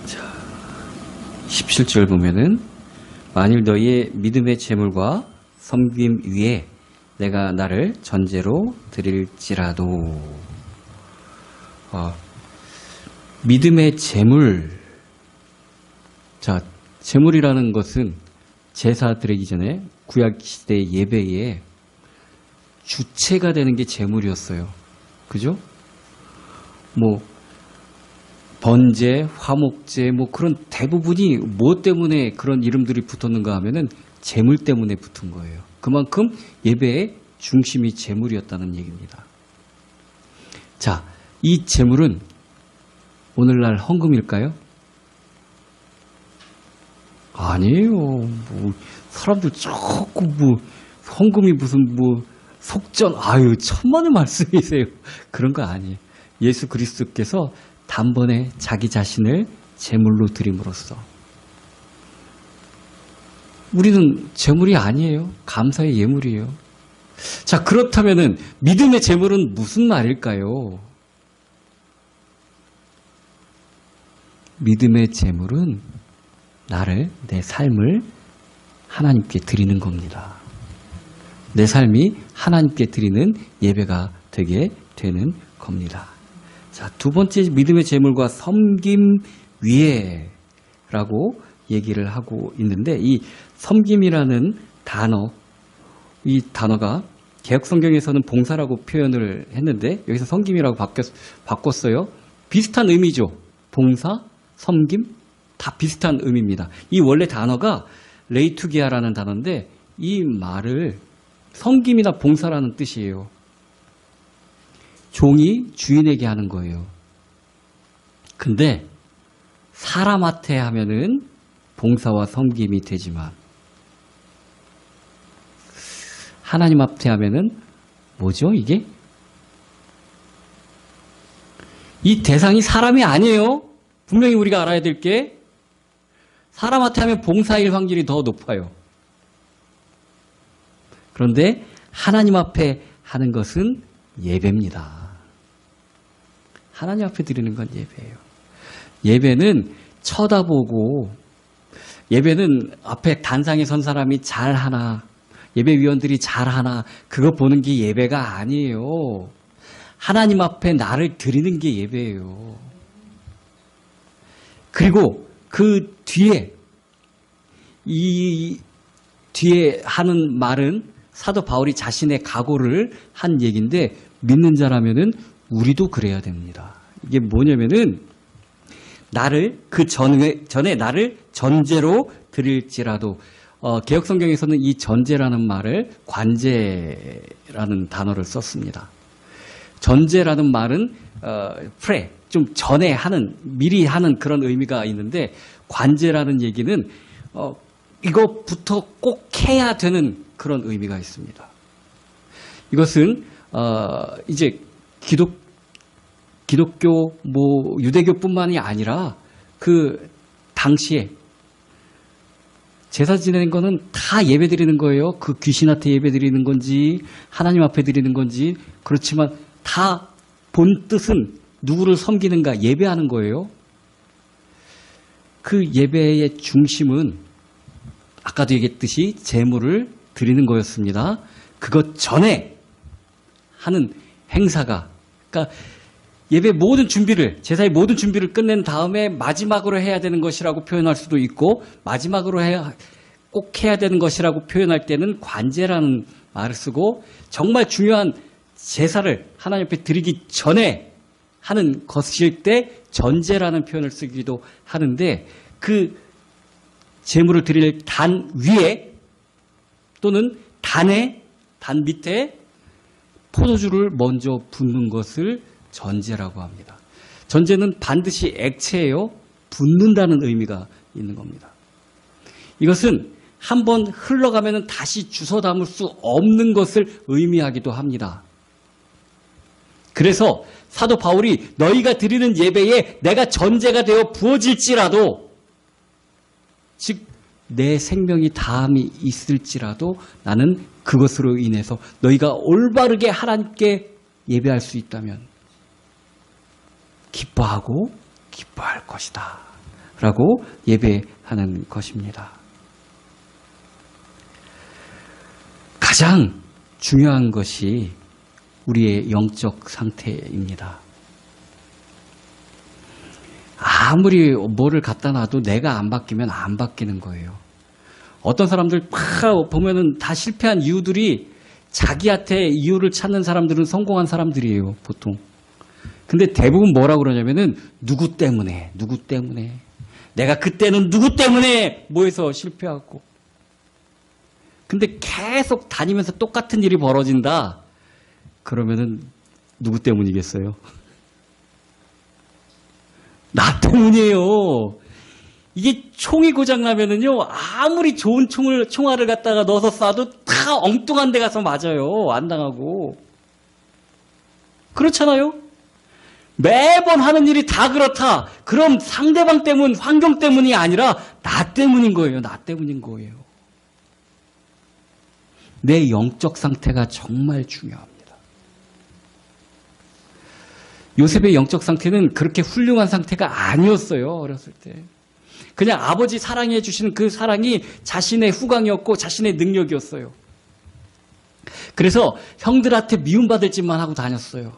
자, 17절 보면은 만일 너희의 믿음의 재물과 섬김 위에 내가 나를 전제로 드릴지라도. 믿음의 재물. 자, 재물이라는 것은 제사 드리기 전에 구약시대 예배에 주체가 되는 게 재물이었어요. 그죠? 뭐 번제, 화목제, 뭐 그런 대부분이 뭐 때문에 그런 이름들이 붙었는가 하면은 재물 때문에 붙은 거예요. 그만큼 예배의 중심이 재물이었다는 얘기입니다. 자, 이 재물은 오늘날 헌금일까요? 아니에요. 뭐 사람들 자꾸 뭐 헌금이 무슨 뭐 속전, 아유 천만의 말씀이세요. 그런 거 아니에요. 예수 그리스도께서 단번에 자기 자신을 제물로 드림으로써 우리는 제물이 아니에요. 감사의 예물이에요. 자, 그렇다면은 믿음의 제물은 무슨 말일까요? 믿음의 제물은 나를, 내 삶을 하나님께 드리는 겁니다. 내 삶이 하나님께 드리는 예배가 되게 되는 겁니다. 자, 두 번째 믿음의 제물과 섬김 위에라고 얘기를 하고 있는데, 이 섬김이라는 단어, 이 단어가 개역성경에서는 봉사라고 표현을 했는데 여기서 섬김이라고 바꿨어요. 비슷한 의미죠. 봉사, 섬김 다 비슷한 의미입니다. 이 원래 단어가 레이투기아라는 단어인데 이 말을 섬김이나 봉사라는 뜻이에요. 종이 주인에게 하는 거예요. 근데 사람한테 하면은 봉사와 섬김이 되지만 하나님 앞에 하면은 뭐죠 이게? 이 대상이 사람이 아니에요. 분명히 우리가 알아야 될 게 사람한테 하면 봉사일 확률이 더 높아요. 그런데 하나님 앞에 하는 것은 예배입니다. 하나님 앞에 드리는 건 예배예요. 예배는 쳐다보고, 예배는 앞에 단상에 선 사람이 잘하나, 예배위원들이 잘하나, 그거 보는 게 예배가 아니에요. 하나님 앞에 나를 드리는 게 예배예요. 그리고 그 뒤에, 이 뒤에 하는 말은 사도 바울이 자신의 각오를 한 얘기인데, 믿는 자라면은 우리도 그래야 됩니다. 이게 뭐냐면은 나를 그 전에 나를 전제로 드릴지라도, 개역성경에서는 이 전제라는 말을 관제라는 단어를 썼습니다. 전제라는 말은 프레, 좀 전에 하는, 미리 하는 그런 의미가 있는데, 관제라는 얘기는 이것부터 꼭 해야 되는 그런 의미가 있습니다. 이것은 이제 기독교, 뭐 유대교뿐만이 아니라 그 당시에 제사 지내는 거는 다 예배 드리는 거예요. 그 귀신한테 예배 드리는 건지 하나님 앞에 드리는 건지, 그렇지만 다 본 뜻은 누구를 섬기는가, 예배하는 거예요. 그 예배의 중심은 아까도 얘기했듯이 제물을 드리는 거였습니다. 그것 전에 하는 행사가, 그러니까 예배 모든 준비를, 제사의 모든 준비를 끝낸 다음에 마지막으로 해야 되는 것이라고 표현할 수도 있고, 마지막으로 꼭 해야 되는 것이라고 표현할 때는 관제라는 말을 쓰고, 정말 중요한 제사를 하나님 앞에 드리기 전에 하는 것일 때 전제라는 표현을 쓰기도 하는데, 그 제물을 드릴 단 위에 또는 단 밑에 포도주를 먼저 붓는 것을 전제라고 합니다. 전제는 반드시 액체예요. 붓는다는 의미가 있는 겁니다. 이것은 한번 흘러가면 다시 주워 담을 수 없는 것을 의미하기도 합니다. 그래서 사도 바울이 너희가 드리는 예배에 내가 전제가 되어 부어질지라도, 즉 내 생명이 다함이 있을지라도 나는 그것으로 인해서 너희가 올바르게 하나님께 예배할 수 있다면 기뻐할 것이다 라고 예배하는 것입니다. 가장 중요한 것이 우리의 영적 상태입니다. 아무리 뭐를 갖다 놔도 내가 안 바뀌면 안 바뀌는 거예요. 어떤 사람들 보면은 다 실패한 이유들이 자기한테 이유를 찾는 사람들은 성공한 사람들이에요, 보통. 근데 대부분 뭐라고 그러냐면은 누구 때문에. 내가 그때는 누구 때문에 뭐해서 실패하고. 근데 계속 다니면서 똑같은 일이 벌어진다. 그러면은 누구 때문이겠어요? 나 때문이에요. 이게 총이 고장나면은요, 아무리 좋은 총알을 갖다가 넣어서 쏴도 다 엉뚱한 데 가서 맞아요. 안 당하고. 그렇잖아요? 매번 하는 일이 다 그렇다. 그럼 상대방 때문, 환경 때문이 아니라 나 때문인 거예요. 나 때문인 거예요. 내 영적 상태가 정말 중요합니다. 요셉의 영적 상태는 그렇게 훌륭한 상태가 아니었어요. 어렸을 때. 그냥 아버지 사랑해 주시는 그 사랑이 자신의 후광이었고 자신의 능력이었어요. 그래서 형들한테 미움받을 짓만 하고 다녔어요.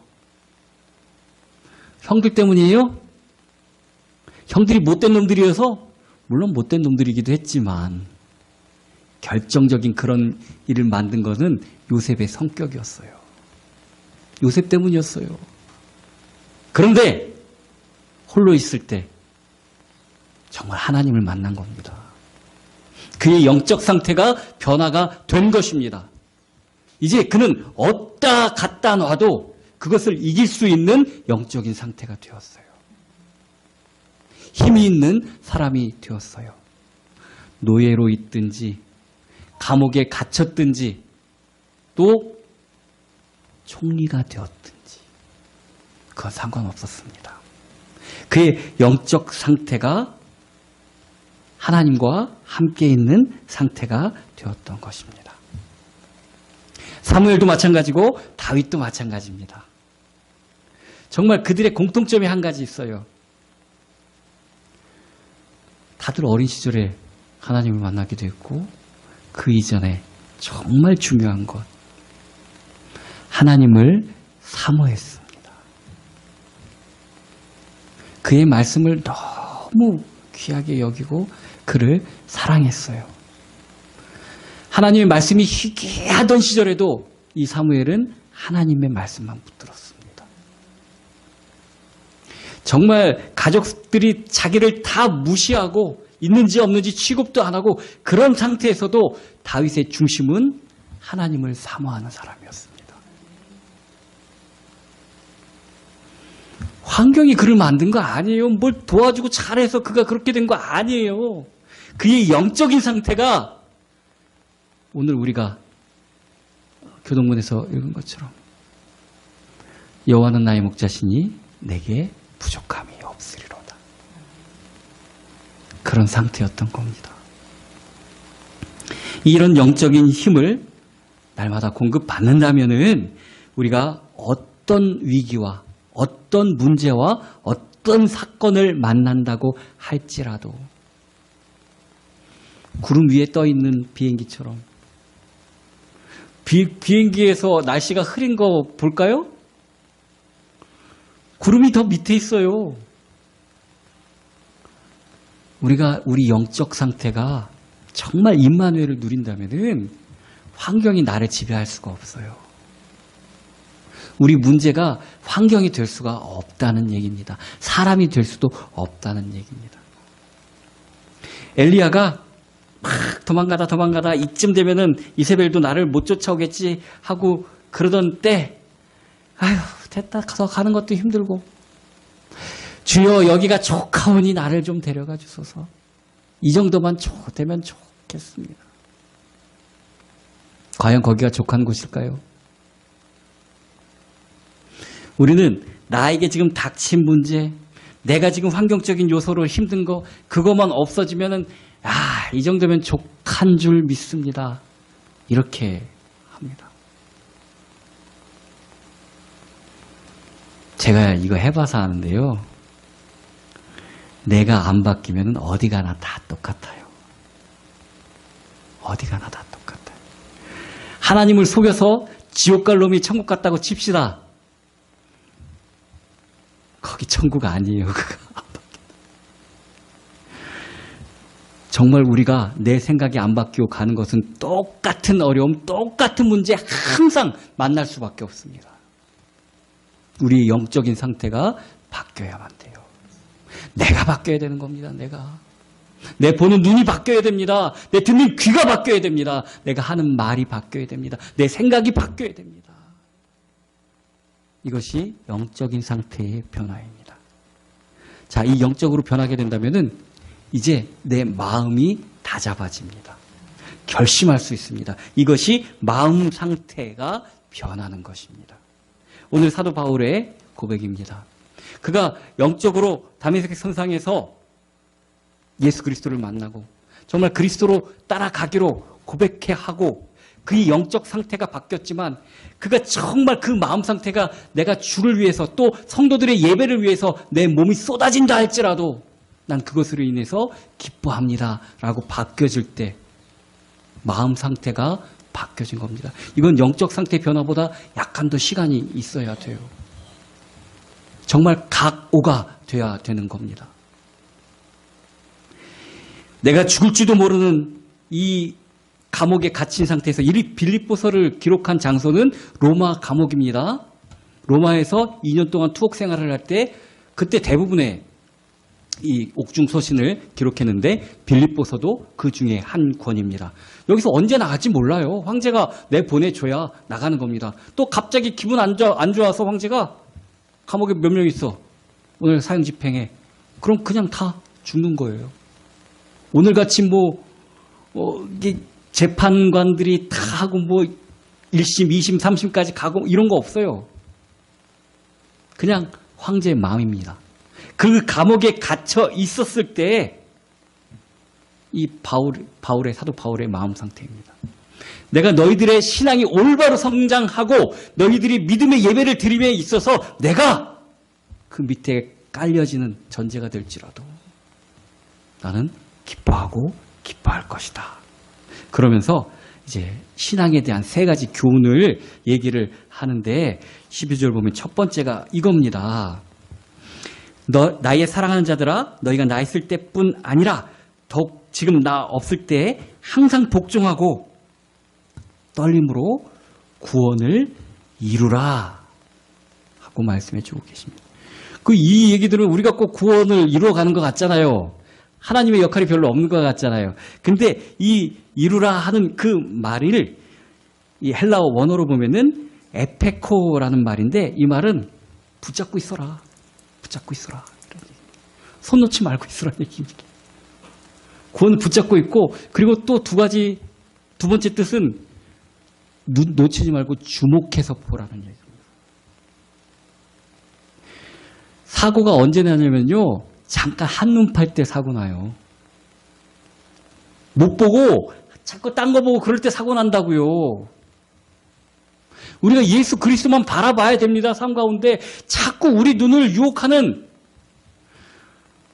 형들 때문이에요? 형들이 못된 놈들이어서? 물론 못된 놈들이기도 했지만 결정적인 그런 일을 만든 것은 요셉의 성격이었어요. 요셉 때문이었어요. 그런데 홀로 있을 때 정말 하나님을 만난 겁니다. 그의 영적 상태가 변화가 된 것입니다. 이제 그는 어디다 갖다 놔도 그것을 이길 수 있는 영적인 상태가 되었어요. 힘이 있는 사람이 되었어요. 노예로 있든지 감옥에 갇혔든지 또 총리가 되었든지 그건 상관없었습니다. 그의 영적 상태가 하나님과 함께 있는 상태가 되었던 것입니다. 사무엘도 마찬가지고 다윗도 마찬가지입니다. 정말 그들의 공통점이 한 가지 있어요. 다들 어린 시절에 하나님을 만나기도 했고 그 이전에 정말 중요한 것, 하나님을 사모했습니다. 그의 말씀을 너무 귀하게 여기고 그를 사랑했어요. 하나님의 말씀이 희귀하던 시절에도 이 사무엘은 하나님의 말씀만 붙들었습니다. 정말 가족들이 자기를 다 무시하고 있는지 없는지 취급도 안 하고 그런 상태에서도 다윗의 중심은 하나님을 사모하는 사람이었습니다. 환경이 그를 만든 거 아니에요. 뭘 도와주고 잘해서 그가 그렇게 된 거 아니에요. 그의 영적인 상태가 오늘 우리가 교동문에서 읽은 것처럼 여호와는 나의 목자시니 내게 부족함이 없으리로다. 그런 상태였던 겁니다. 이런 영적인 힘을 날마다 공급받는다면은 우리가 어떤 위기와 어떤 문제와 어떤 사건을 만난다고 할지라도 구름 위에 떠 있는 비행기처럼 비행기에서 날씨가 흐린 거 볼까요? 구름이 더 밑에 있어요. 우리 영적 상태가 정말 임마누엘을 누린다면은 환경이 나를 지배할 수가 없어요. 우리 문제가 환경이 될 수가 없다는 얘기입니다. 사람이 될 수도 없다는 얘기입니다. 엘리야가 막 도망가다 이쯤 되면은 이세벨도 나를 못 쫓아오겠지 하고 그러던 때 아휴 됐다 가서 가는 것도 힘들고 주여 여기가 족하오니 나를 좀 데려가 주소서. 이 정도만 되면 좋겠습니다. 과연 거기가 족한 곳일까요? 우리는 나에게 지금 닥친 문제, 내가 지금 환경적인 요소로 힘든 거 그것만 없어지면은 이 정도면 족한 줄 믿습니다. 이렇게 합니다. 제가 이거 해봐서 아는데요. 내가 안 바뀌면 어디 가나 다 똑같아요. 어디 가나 다 똑같아요. 하나님을 속여서 지옥 갈 놈이 천국 갔다고 칩시다. 거기 천국 아니에요. 정말 우리가 내 생각이 안 바뀌고 가는 것은 똑같은 어려움, 똑같은 문제 항상 만날 수밖에 없습니다. 우리의 영적인 상태가 바뀌어야만 돼요. 내가 바뀌어야 되는 겁니다. 내 보는 눈이 바뀌어야 됩니다. 내 듣는 귀가 바뀌어야 됩니다. 내가 하는 말이 바뀌어야 됩니다. 내 생각이 바뀌어야 됩니다. 이것이 영적인 상태의 변화입니다. 자, 이 영적으로 변하게 된다면은 이제 내 마음이 다잡아집니다. 결심할 수 있습니다. 이것이 마음 상태가 변하는 것입니다. 오늘 사도 바울의 고백입니다. 그가 영적으로 다메섹 선상에서 예수 그리스도를 만나고 정말 그리스도로 따라가기로 고백해 하고 그의 영적 상태가 바뀌었지만 그가 정말 그 마음 상태가 내가 주를 위해서 또 성도들의 예배를 위해서 내 몸이 쏟아진다 할지라도 난 그것으로 인해서 기뻐합니다 라고 바뀌어질 때 마음 상태가 바뀌어진 겁니다. 이건 영적 상태 변화보다 약간 더 시간이 있어야 돼요. 정말 각오가 돼야 되는 겁니다. 내가 죽을지도 모르는 이 감옥에 갇힌 상태에서 이 빌립보서를 기록한 장소는 로마 감옥입니다. 로마에서 2년 동안 투옥 생활을 할 때 그때 대부분의 이 옥중 서신을 기록했는데 빌립보서도 그 중에 한 권입니다. 여기서 언제 나갈지 몰라요. 황제가 내보내줘야 나가는 겁니다. 또 갑자기 기분 안 좋아서 황제가 감옥에 몇 명 있어. 오늘 사형 집행해. 그럼 그냥 다 죽는 거예요. 오늘같이 재판관들이 다 하고 1심, 2심, 3심까지 가고 이런 거 없어요. 그냥 황제의 마음입니다. 그 감옥에 갇혀 있었을 때 이 사도 바울의 마음 상태입니다. 내가 너희들의 신앙이 올바로 성장하고 너희들이 믿음의 예배를 드림에 있어서 내가 그 밑에 깔려지는 전제가 될지라도 나는 기뻐할 것이다. 그러면서 이제 신앙에 대한 세 가지 교훈을 얘기를 하는데 12절 보면 첫 번째가 이겁니다. 나의 사랑하는 자들아 너희가 나 있을 때뿐 아니라 더욱 지금 나 없을 때 항상 복종하고 떨림으로 구원을 이루라 하고 말씀해 주고 계십니다. 이 얘기들은 우리가 꼭 구원을 이루어가는 것 같잖아요. 하나님의 역할이 별로 없는 것 같잖아요. 근데 이 이루라 하는 그 말을 이 헬라어 원어로 보면은 에페코라는 말인데 이 말은 붙잡고 있어라. 손 놓지 말고 있으라는 얘기입니다. 구원을 붙잡고 있고 그리고 또 두 번째 뜻은 놓치지 말고 주목해서 보라는 얘기입니다. 사고가 언제 나냐면요. 잠깐 한눈 팔 때 사고 나요. 못 보고 자꾸 딴 거 보고 그럴 때 사고 난다고요. 우리가 예수 그리스도만 바라봐야 됩니다. 삶 가운데 자꾸 우리 눈을 유혹하는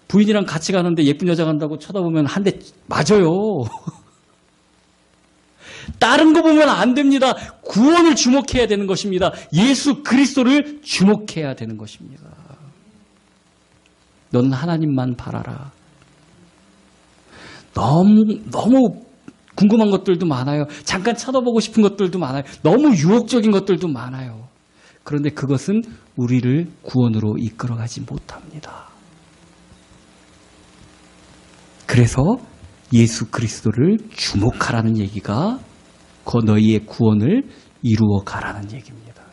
부인이랑 같이 가는데 예쁜 여자 간다고 쳐다보면 한 대 맞아요. 다른 거 보면 안 됩니다. 구원을 주목해야 되는 것입니다. 예수 그리스도를 주목해야 되는 것입니다. 너는 하나님만 바라라. 너무 궁금한 것들도 많아요. 잠깐 쳐다보고 싶은 것들도 많아요. 너무 유혹적인 것들도 많아요. 그런데 그것은 우리를 구원으로 이끌어가지 못합니다. 그래서 예수 그리스도를 주목하라는 얘기가 너희의 구원을 이루어 가라는 얘기입니다.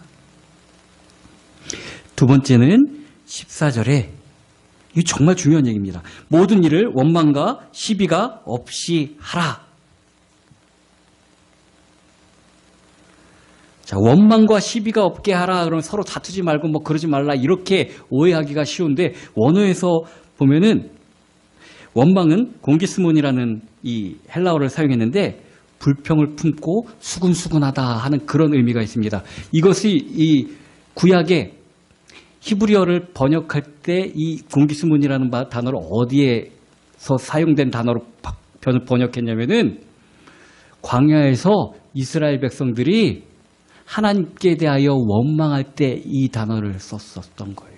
두 번째는 14절에 이게 정말 중요한 얘기입니다. 모든 일을 원망과 시비가 없이 하라. 자, 원망과 시비가 없게 하라. 그러면 서로 다투지 말고 그러지 말라. 이렇게 오해하기가 쉬운데 원어에서 보면은 원망은 공기스몬이라는 이 헬라어를 사용했는데 불평을 품고 수근수근하다 하는 그런 의미가 있습니다. 이것이 이 구약의 히브리어를 번역할 때 이 공기수문이라는 단어를 어디에서 사용된 단어로 번역했냐면은 광야에서 이스라엘 백성들이 하나님께 대하여 원망할 때 이 단어를 썼었던 거예요.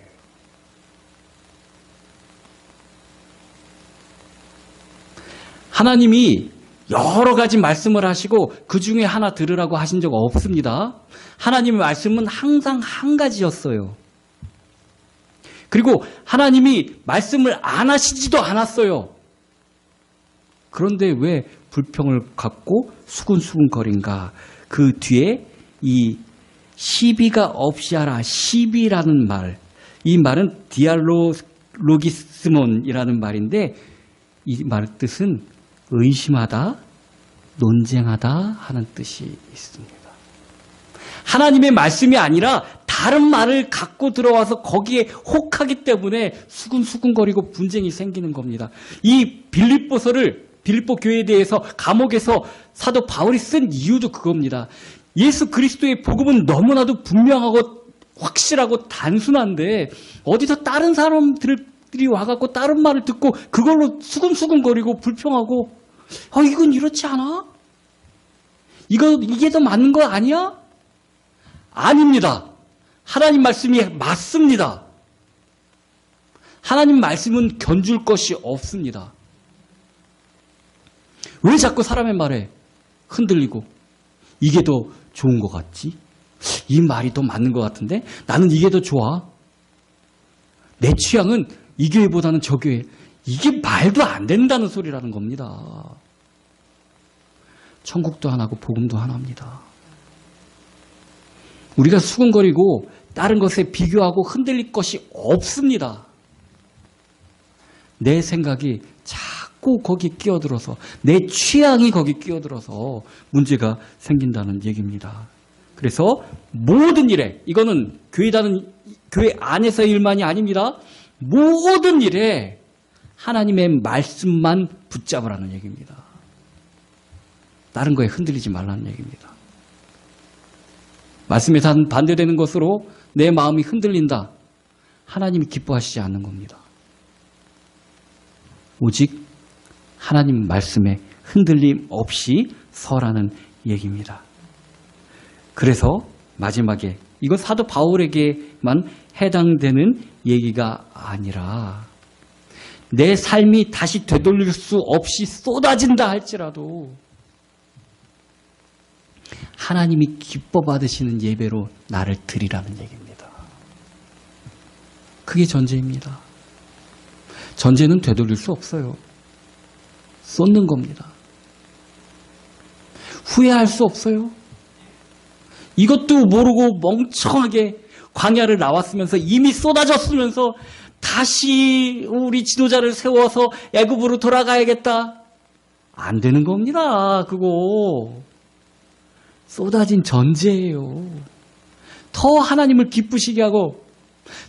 하나님이 여러 가지 말씀을 하시고 그 중에 하나 들으라고 하신 적 없습니다. 하나님의 말씀은 항상 한 가지였어요. 그리고 하나님이 말씀을 안 하시지도 않았어요. 그런데 왜 불평을 갖고 수근수근거린가? 그 뒤에 이 시비가 없이 하라, 시비라는 말, 이 말은 디알로기스몬이라는 말인데 이 말의 뜻은 의심하다, 논쟁하다 하는 뜻이 있습니다. 하나님의 말씀이 아니라 다른 말을 갖고 들어와서 거기에 혹하기 때문에 수근수근거리고 분쟁이 생기는 겁니다. 이 빌립보 교회에 대해서 감옥에서 사도 바울이 쓴 이유도 그겁니다. 예수 그리스도의 복음은 너무나도 분명하고 확실하고 단순한데 어디서 다른 사람들이 와갖고 다른 말을 듣고 그걸로 수근수근거리고 불평하고 이건 이렇지 않아? 이게 더 맞는 거 아니야? 아닙니다. 하나님 말씀이 맞습니다. 하나님 말씀은 견줄 것이 없습니다. 왜 자꾸 사람의 말에 흔들리고 이게 더 좋은 것 같지? 이 말이 더 맞는 것 같은데 나는 이게 더 좋아. 내 취향은 이 교회보다는 저 교회. 이게 말도 안 된다는 소리라는 겁니다. 천국도 하나고 복음도 하나입니다. 우리가 수근거리고 다른 것에 비교하고 흔들릴 것이 없습니다. 내 생각이 자꾸 거기 끼어들어서 내 취향이 거기 끼어들어서 문제가 생긴다는 얘기입니다. 그래서 모든 일에 이거는 교회 안에서의 일만이 아닙니다. 모든 일에 하나님의 말씀만 붙잡으라는 얘기입니다. 다른 거에 흔들리지 말라는 얘기입니다. 말씀에 반대되는 것으로 내 마음이 흔들린다. 하나님이 기뻐하시지 않는 겁니다. 오직 하나님 말씀에 흔들림 없이 서라는 얘기입니다. 그래서 마지막에 이건 사도 바울에게만 해당되는 얘기가 아니라 내 삶이 다시 되돌릴 수 없이 쏟아진다 할지라도 하나님이 기뻐 받으시는 예배로 나를 드리라는 얘기입니다. 그게 전제입니다. 전제는 되돌릴 수 없어요. 쏟는 겁니다. 후회할 수 없어요. 이것도 모르고 멍청하게 광야를 나왔으면서 이미 쏟아졌으면서 다시 우리 지도자를 세워서 애굽으로 돌아가야겠다. 안 되는 겁니다. 그거. 쏟아진 전제예요. 더 하나님을 기쁘시게 하고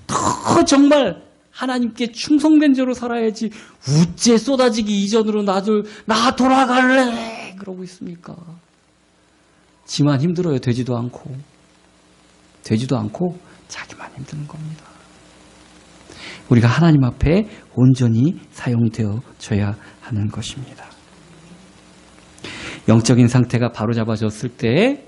더 정말 하나님께 충성된 자로 살아야지 우째 쏟아지기 이전으로 나 돌아갈래 그러고 있습니까? 지만 힘들어요. 되지도 않고 자기만 힘드는 겁니다. 우리가 하나님 앞에 온전히 사용되어져야 하는 것입니다. 영적인 상태가 바로잡아졌을 때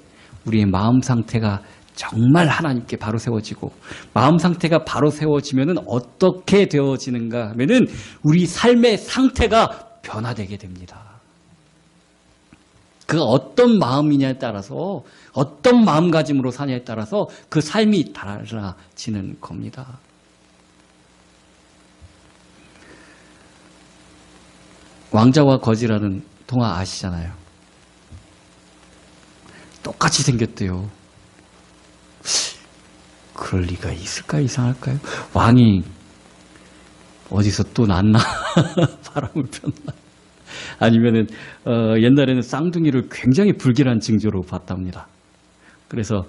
우리의 마음 상태가 정말 하나님께 바로 세워지고 마음 상태가 바로 세워지면 어떻게 되어지는가 하면은 우리 삶의 상태가 변화되게 됩니다. 그 어떤 마음이냐에 따라서 어떤 마음가짐으로 사냐에 따라서 그 삶이 달라지는 겁니다. 왕자와 거지라는 동화 아시잖아요. 똑같이 생겼대요. 그럴 리가 있을까? 이상할까요? 왕이 어디서 또 났나? 바람을 폈나? 아니면은 옛날에는 쌍둥이를 굉장히 불길한 징조로 봤답니다. 그래서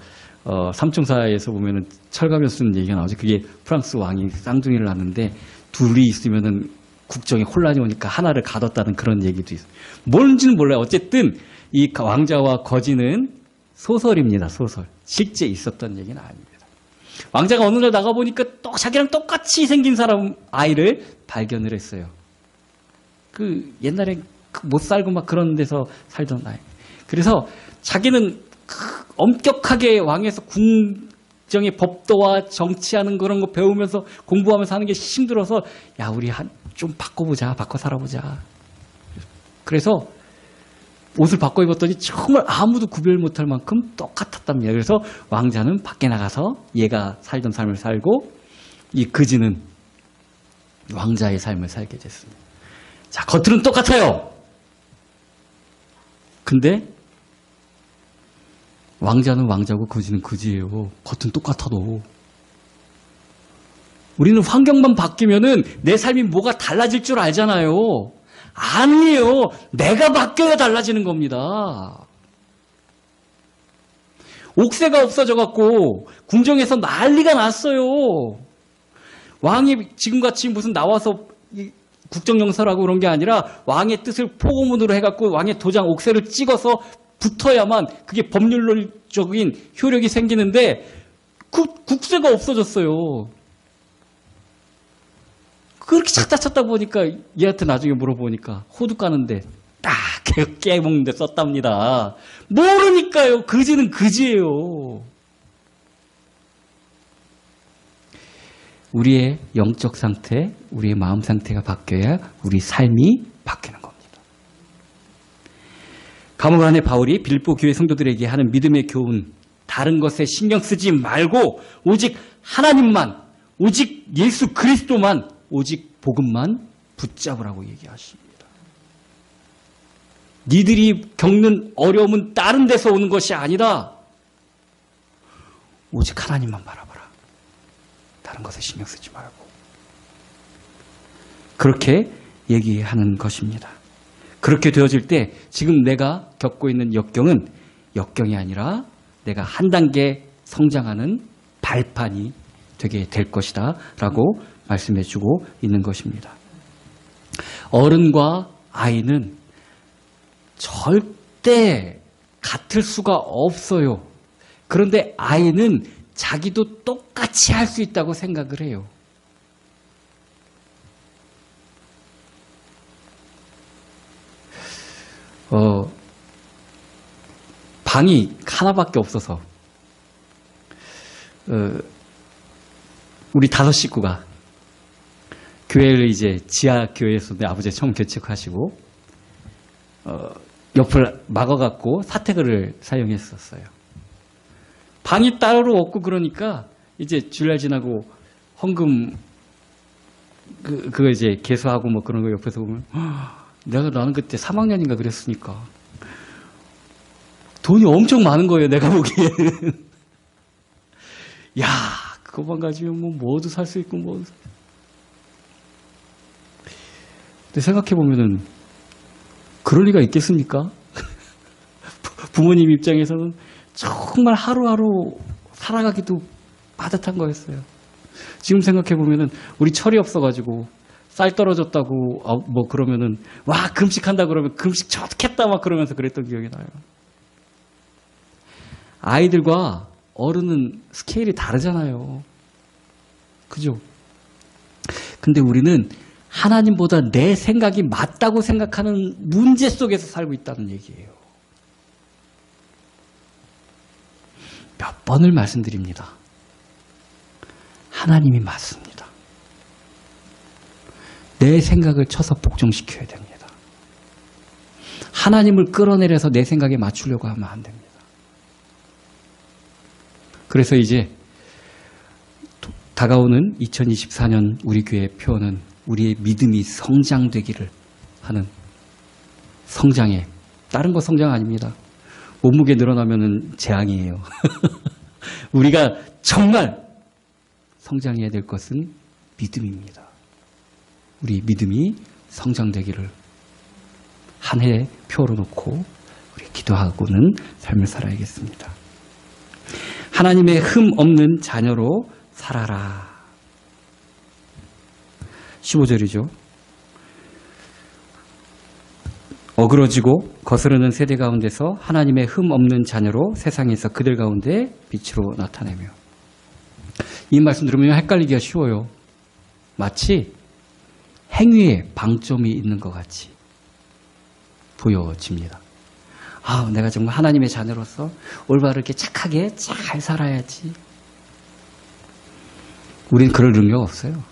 삼총사에서 보면은 철가면 쓰는 얘기가 나오죠. 그게 프랑스 왕이 쌍둥이를 낳는데 둘이 있으면은 국정에 혼란이 오니까 하나를 가뒀다는 그런 얘기도 있어요. 뭔지는 몰라요. 어쨌든 이 왕자와 거지는 소설입니다. 소설. 실제 있었던 얘기는 아닙니다. 왕자가 어느 날 나가보니까 또 자기랑 똑같이 생긴 사람, 아이를 발견을 했어요. 그 옛날에 못 살고 막 그런 데서 살던 아이. 그래서 자기는 엄격하게 왕에서 궁정의 법도와 정치하는 그런 거 배우면서 공부하면서 하는 게 힘들어서 야, 우리 좀 바꿔보자. 바꿔 살아보자. 그래서 옷을 바꿔 입었더니 정말 아무도 구별 못할 만큼 똑같았답니다. 그래서 왕자는 밖에 나가서 얘가 살던 삶을 살고 이 그지는 왕자의 삶을 살게 됐습니다. 자, 겉으로는 똑같아요. 근데 왕자는 왕자고 그지는 그지예요. 겉은 똑같아도. 우리는 환경만 바뀌면은 내 삶이 뭐가 달라질 줄 알잖아요. 아니에요. 내가 바뀌어야 달라지는 겁니다. 옥새가 없어져갖고 궁정에서 난리가 났어요. 왕이 지금같이 무슨 나와서 국정영사라고 그런 게 아니라 왕의 뜻을 포고문으로 해갖고 왕의 도장 옥새를 찍어서 붙어야만 그게 법률적인 효력이 생기는데 국세가 없어졌어요. 그렇게 찾다 보니까 얘한테 나중에 물어보니까 호두 까는데 딱 깨먹는데 썼답니다. 모르니까요. 그지는 그지예요. 우리의 영적 상태, 우리의 마음 상태가 바뀌어야 우리 삶이 바뀌는 겁니다. 감옥 안에 바울이 빌립보 교회 성도들에게 하는 믿음의 교훈, 다른 것에 신경 쓰지 말고 오직 하나님만, 오직 예수 그리스도만, 오직 복음만 붙잡으라고 얘기하십니다. 니들이 겪는 어려움은 다른 데서 오는 것이 아니라 오직 하나님만 바라봐라. 다른 것에 신경 쓰지 말고. 그렇게 얘기하는 것입니다. 그렇게 되어질 때 지금 내가 겪고 있는 역경은 역경이 아니라 내가 한 단계 성장하는 발판이 되게 될 것이다 라고 말씀해 주고 있는 것입니다. 어른과 아이는 절대 같을 수가 없어요. 그런데 아이는 자기도 똑같이 할 수 있다고 생각을 해요. 방이 하나밖에 없어서 우리 5 식구가 교회를 이제 지하 교회에서 내 아버지가 처음 개척하시고 옆을 막아갖고 사택을 사용했었어요. 방이 따로 없고 그러니까 이제 주일날 지나고 헌금 그거 이제 개수하고 뭐 그런 거 옆에서 보면 나는 그때 3학년인가 그랬으니까 돈이 엄청 많은 거예요. 내가 보기에는. 야, 그거만 가지면 뭐도 살 수 있고 뭐도. 근데 생각해 보면은 그럴 리가 있겠습니까? 부모님 입장에서는 정말 하루하루 살아가기도 빠듯한 거였어요. 지금 생각해 보면은 우리 철이 없어가지고 쌀 떨어졌다고 뭐 그러면은 와 금식한다 그러면 금식 좋겠다 막 그러면서 그랬던 기억이 나요. 아이들과 어른은 스케일이 다르잖아요. 그죠? 근데 우리는 하나님보다 내 생각이 맞다고 생각하는 문제 속에서 살고 있다는 얘기예요. 몇 번을 말씀드립니다. 하나님이 맞습니다. 내 생각을 쳐서 복종시켜야 됩니다. 하나님을 끌어내려서 내 생각에 맞추려고 하면 안 됩니다. 그래서 이제 다가오는 2024년 우리 교회의 표어는 우리의 믿음이 성장되기를 하는 성장에, 다른 거 성장 아닙니다. 몸무게 늘어나면 재앙이에요. 우리가 정말 성장해야 될 것은 믿음입니다. 우리 믿음이 성장되기를 한 해의 표로 놓고 우리 기도하고는 삶을 살아야겠습니다. 하나님의 흠 없는 자녀로 살아라. 15절이죠. 어그러지고 거스르는 세대 가운데서 하나님의 흠 없는 자녀로 세상에서 그들 가운데 빛으로 나타내며. 이 말씀 들으면 헷갈리기가 쉬워요. 마치 행위에 방점이 있는 것 같이 보여집니다. 아, 내가 정말 하나님의 자녀로서 올바르게 착하게 잘 살아야지. 우린 그럴 능력 없어요.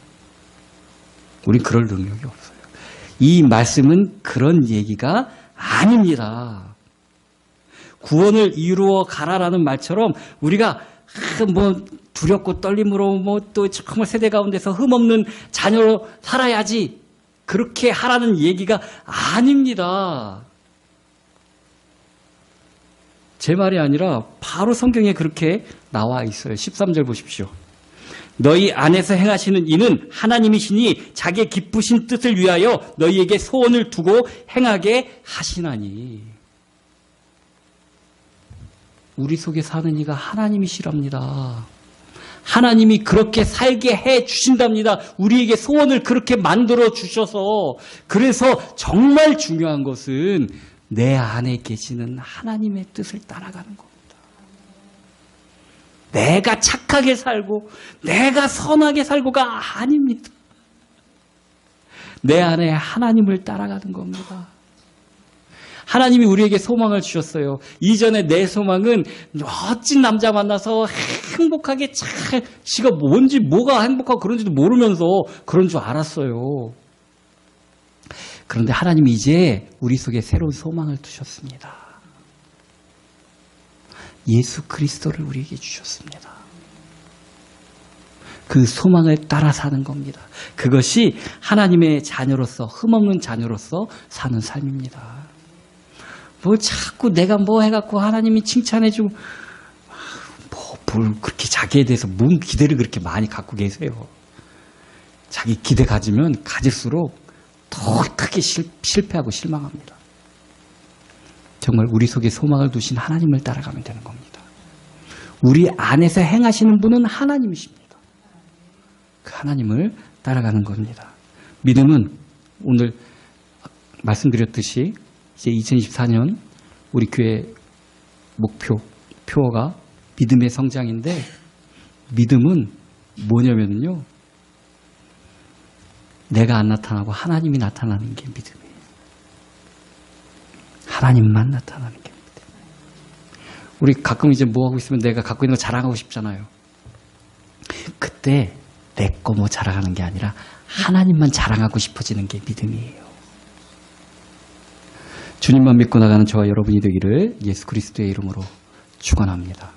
우린 그럴 능력이 없어요. 이 말씀은 그런 얘기가 아닙니다. 구원을 이루어 가라라는 말처럼 우리가 뭐 두렵고 떨림으로 뭐 또 정말 세대 가운데서 흠없는 자녀로 살아야지 그렇게 하라는 얘기가 아닙니다. 제 말이 아니라 바로 성경에 그렇게 나와 있어요. 13절 보십시오. 너희 안에서 행하시는 이는 하나님이시니 자기의 기쁘신 뜻을 위하여 너희에게 소원을 두고 행하게 하시나니. 우리 속에 사는 이가 하나님이시랍니다. 하나님이 그렇게 살게 해 주신답니다. 우리에게 소원을 그렇게 만들어 주셔서. 그래서 정말 중요한 것은 내 안에 계시는 하나님의 뜻을 따라가는 겁니다. 내가 착하게 살고 내가 선하게 살고가 아닙니다. 내 안에 하나님을 따라가는 겁니다. 하나님이 우리에게 소망을 주셨어요. 이전에 내 소망은 멋진 남자 만나서 행복하게 잘, 지가 뭔지 뭐가 행복하고 그런지도 모르면서 그런 줄 알았어요. 그런데 하나님이 이제 우리 속에 새로운 소망을 두셨습니다. 예수 그리스도를 우리에게 주셨습니다. 그 소망을 따라 사는 겁니다. 그것이 하나님의 자녀로서, 흠없는 자녀로서 사는 삶입니다. 뭘 자꾸 내가 뭐 해갖고 하나님이 칭찬해주고, 뭘 그렇게 자기에 대해서 뭔 기대를 그렇게 많이 갖고 계세요. 자기 기대 가지면 가질수록 더 크게 실패하고 실망합니다. 정말 우리 속에 소망을 두신 하나님을 따라가면 되는 겁니다. 우리 안에서 행하시는 분은 하나님이십니다. 그 하나님을 따라가는 겁니다. 믿음은 오늘 말씀드렸듯이 이제 2024년 우리 교회 표어가 믿음의 성장인데, 믿음은 뭐냐면요, 내가 안 나타나고 하나님이 나타나는 게 믿음이에요. 하나님만 나타나는 게 믿음이에요. 우리 가끔 이제 뭐 하고 있으면 내가 갖고 있는 거 자랑하고 싶잖아요. 그때 내 거 뭐 자랑하는 게 아니라 하나님만 자랑하고 싶어지는 게 믿음이에요. 주님만 믿고 나가는 저와 여러분이 되기를 예수 그리스도의 이름으로 축원합니다.